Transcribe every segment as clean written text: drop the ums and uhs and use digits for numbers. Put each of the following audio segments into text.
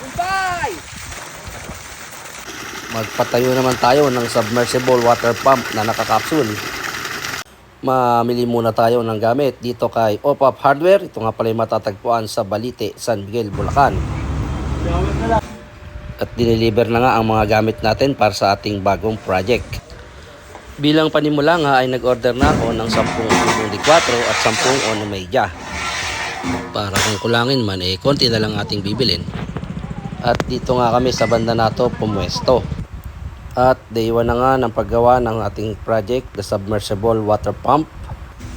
Goodbye! Magpatayo naman tayo ng submersible water pump na nakakapsul. Mamili muna tayo ng gamit dito kay OPAP Hardware. Ito nga pala yung matatagpuan sa Balite, San Miguel, Bulacan. At dineliver na nga ang mga gamit natin para sa ating bagong project. Bilang panimula nga ay nag-order na ako ng 10 tubong D4 at 10 ono media. Para kung kulangin man konti na lang ating bibilin. At dito nga kami sa banda nato pumwesto. At day 1 na nga ng paggawa ng ating project, the submersible water pump.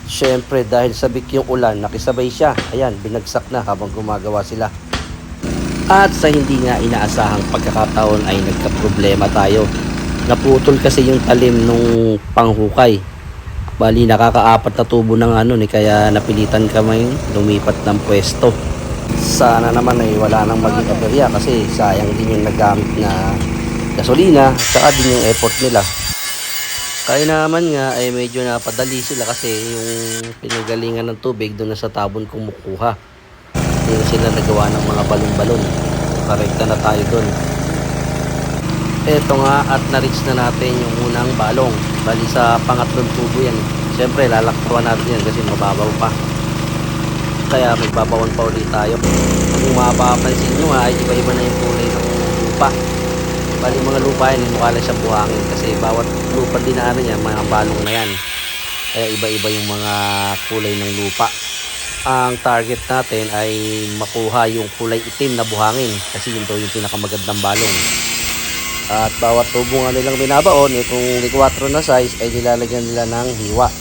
Syempre dahil sabik yung ulan, nakisabay siya. Ayan, binagsak na habang gumagawa sila. At sa hindi nga inaasahang pagkakataon ay nagka-problema tayo. Naputol kasi yung talim nung panghukay. Bali nakaka-4 na tubo ng kaya napilitan kami lumipat ng pwesto. Sana naman ay wala nang maging aberya kasi sayang din yung nagamit na gasolina saka din yung effort nila. Kaya naman nga ay medyo napadali sila kasi yung pinagalingan ng tubig doon na sa tabon kumukuha. Hindi na sila nagawa ng mga balon-balon. Karekta na tayo doon. Eto nga at na-reach na natin yung unang balong. Bali sa pangatlong tubo yan. Siyempre lalaktawan natin yan kasi mababaw pa. Kaya magbabawan pa ulit tayo. Kung mapapansin nyo nga ay iba-iba na yung kulay ng lupa. Bali mga lupa yan, mukha lang siya buhangin kasi bawat lupa dinaanan niya, mga balong na yan. Kaya iba-iba yung mga kulay ng lupa. Ang target natin ay makuha yung kulay itim na buhangin kasi yun daw yung pinakamagandang balong. At bawat tubo nga nilang binabaon, kung D4 na size ay nilalagyan nila ng hiwa.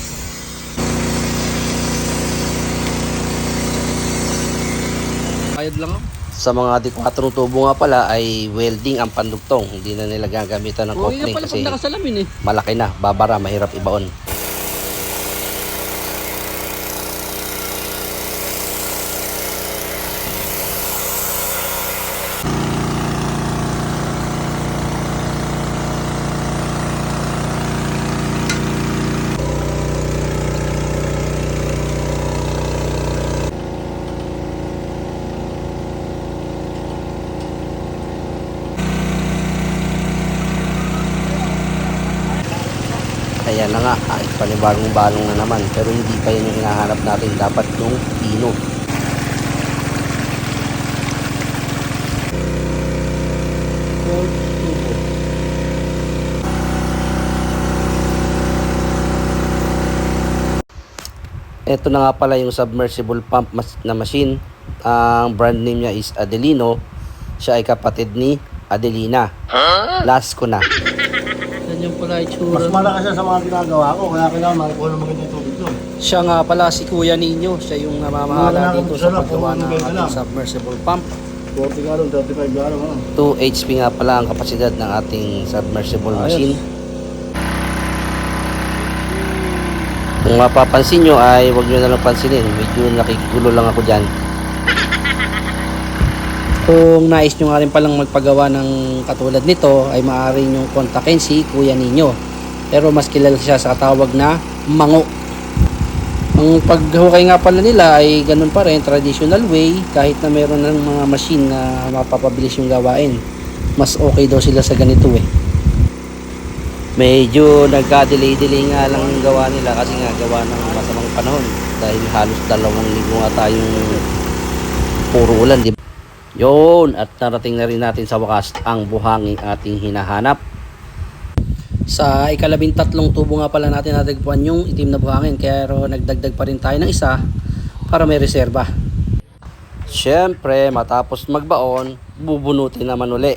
Ayad lang ako. Sa mga D4 tubo nga pala ay welding ang pandugtong. Hindi na nila gagamitan ng coupling kasi malaki na, babara, mahirap ibaon. Kaya na nga, ay panibagong balong na naman. Pero hindi pa yan yung hinahanap natin. Dapat yung pino. Ito na nga pala yung submersible pump na machine. Ang brand name niya is Adelino. Siya ay kapatid ni Adelina. Last ko na. Yan yung pala itsura. Mas malakas siya sa mga ginagawa ko, kaya kailangan makuha ng magandang tubig doon. Siya nga pala si Kuya Ninyo. Siya yung namamahala dito sa paggawa ng ating submersible pump. 40 gallon, 35 gallon. 2 HP nga pala ang kapasidad ng ating submersible machine. Kung mapapansin nyo ay huwag nyo na lang pansinin. Medyo nakikigulo lang ako dyan. Kung nais nyo nga rin palang magpagawa ng katulad nito ay maaari nyo kontakin si Kuya Ninyo. Pero mas kilala siya sa tawag na mango. Ang paghukay nga pala nila ay ganun pa rin, traditional way. Kahit na meron ng mga machine na mapapabilis yung gawain, mas okay daw sila sa ganito Medyo nagka-delay-delay nga lang yung gawa nila kasi nga gawa ng masamang panahon. Dahil halos 2 linggo nga tayong puro ulan, di ba? Yun, at narating na rin natin sa wakas ang buhanging ating hinahanap. Sa ika-13 tubo nga pala natin natagpuan yung itim na buhangin, kaya nagdagdag pa rin tayo ng isa para may reserba. Siyempre, matapos magbaon, bubunutin naman uli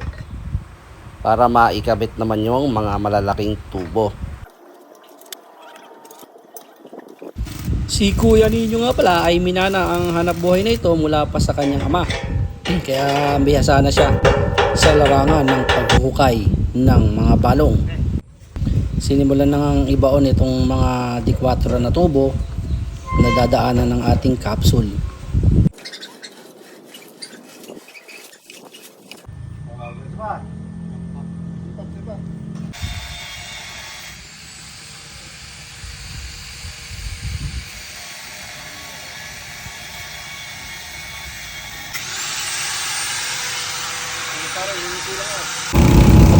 para maikabit naman yung mga malalaking tubo. Si Kuya Ninyo nga pala ay minana ang hanap buhay na ito mula pa sa kanyang ama. Kaya bihasa na siya sa larangan ng paghuhukay ng mga balong. Sinimulan na ngang ibaon itong mga D4 na tubo na dadaanan ng ating capsule.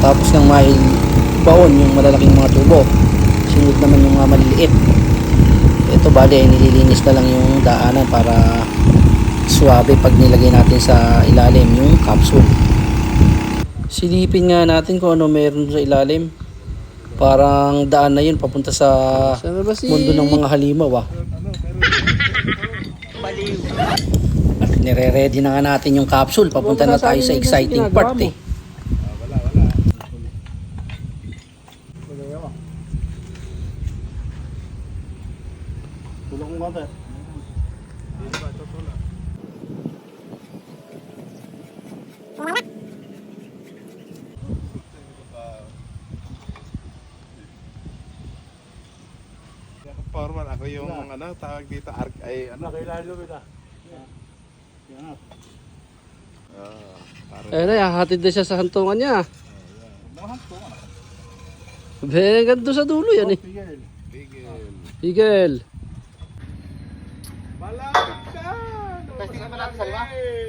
Tapos nang baon yung malalaking mga tubo, sinunod naman yung mga maliliit. Ito bali ay nililinis na lang yung daanan para suwabe pag nilagay natin sa ilalim yung capsule. Silipin nga natin kung ano meron sa ilalim. Parang daan na yun papunta sa mundo ng mga halimaw At nire-ready na nga natin yung capsule. Papunta na tayo sa exciting part eh. Tulong mo ba? Formal ako yung ano tawag dito arc ay ano Nakilalo kita. Yan. Ayun na, hahatid na siya sa hantungan niya. Be, ganito sa dulo yan eh. Tigil. bigel. Higel. Malapit na.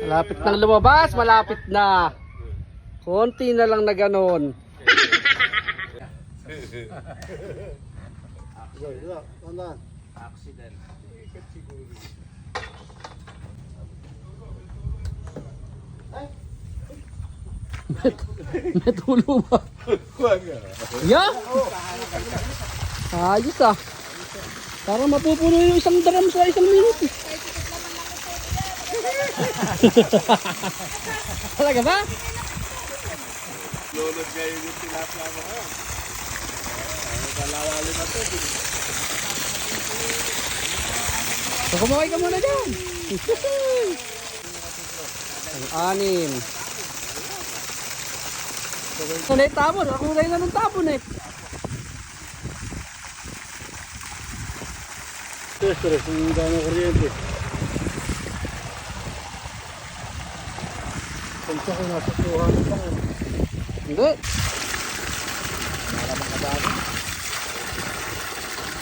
Malapit nang lumabas, malapit na. Konti na lang na ganon. Sige, tandaan. May tulo ba? Yeah? Ayos ah. Parang mapupuno yung isang drum sa isang minuto. Talaga ba? Lulod kayo yung tilapia mo. Kalawali na to. So, kumaway ka muna dyan. Ang anim. Ano yung tapon? Ako kayo na ng tapon eh. Stress, yung gano'ng kuryente. Kung ko nasa 200 lang. Hindi.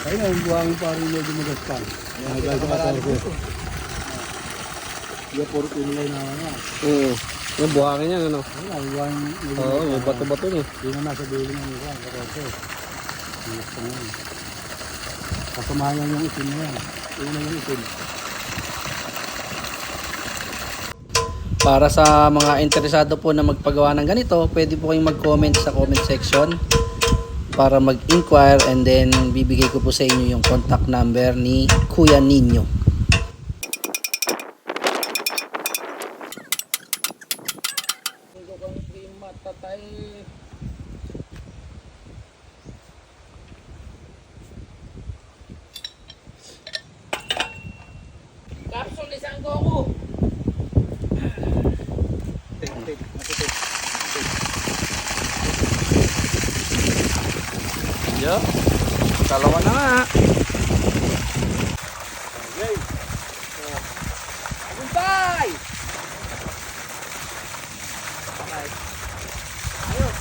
Ayun na, yung buhangin pa rin medyo magaspan. Nagagay sa katawan ko. Yung puro pinilay na ano. Oo. Yung buhangin niya ano? Ayun na, yung buhangin. Oo, may bato-bato niya. Hindi na nasa dulo ng mukha. Karote. Gusto na yun. Kasamahan niya yung itim na yan. Yun na yung itim. Para sa mga interesado po na magpagawa ng ganito, pwede po kayong mag-comment sa comment section para mag-inquire, and then bibigay ko po sa inyo yung contact number ni Kuya Nino. Capsule isang Goku. Yo, dalawa na nga. Bye! Ayos.